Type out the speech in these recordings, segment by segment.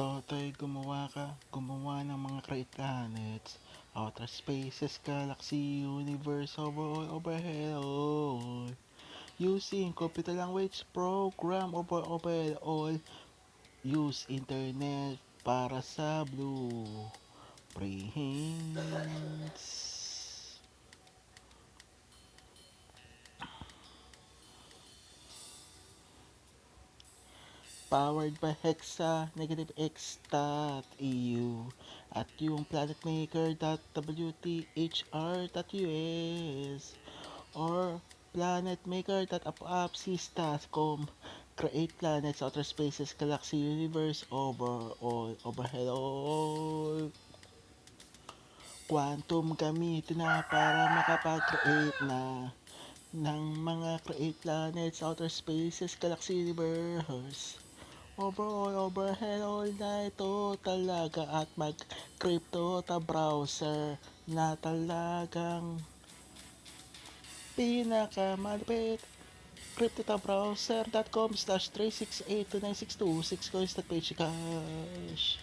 Toto'y gumawa ng mga create planets, outer spaces, galaxy, universe, overall, using computer language program overall, use internet para sa blueprints. Powered by Hexa-X.EU at yung planetmaker.wthr.us or planetmaker.apapsys.com. Create planets, outer spaces, galaxy, universe, overall. Quantum gamitin na para makapag-create na ng mga create planets, outer spaces, galaxy, universe. Overall na ito talaga at mag-crypto ta browser na talagang pinakamalapit. cryptotabrowser.com/3682962 coins.page cash.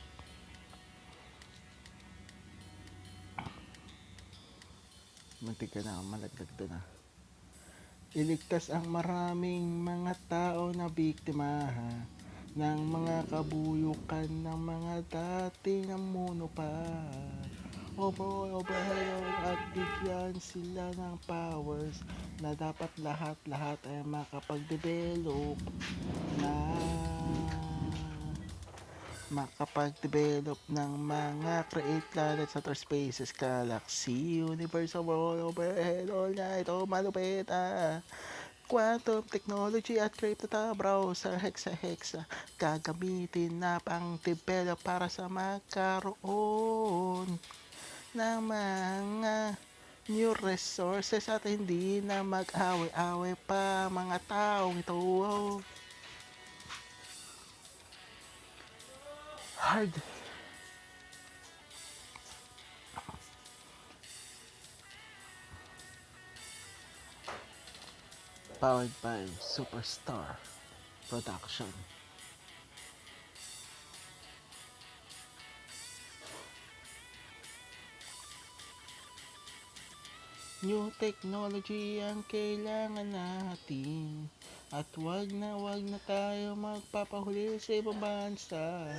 Muntik ka na malagdag doon ah. Iligtas ang maraming mga tao na biktima ng mga kabuyukan ng mga dating namuno pa. Overall at bigyan sila ng powers na dapat lahat ay makapag-develop ng mga create planets, outer spaces, galaxy, universe, overall na ito malupit quantum technology at crypto browser hexa gagamitin na pang develop para sa magkaroon ng mga new resources at hindi na mag-away-away pa mga taong ito. Hard. Powered by Superstar Production. New technology ang kailangan natin at wag na tayo magpapahuli sa ibang bansa.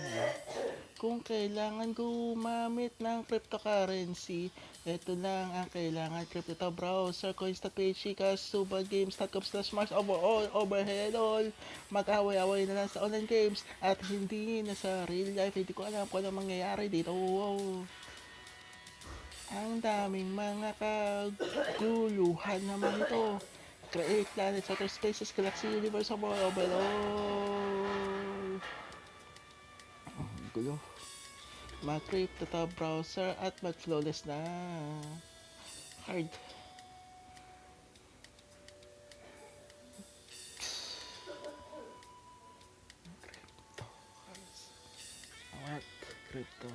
Kung kailangan gumamit ng cryptocurrency, ito lang ang kailangan. Crypto browser, coins.page, subagames.com/mars, overhead all. Mag-away-away na lang sa online games at hindi na sa real life. Hindi ko alam kung ano mangyayari dito. Ang daming mga kaguluhan naman ito. Create planets, outer spaces, galaxy, universe, overall. Gulo. Mag-crypto tab browser at mag-flawless na. Hard. What? Crypto.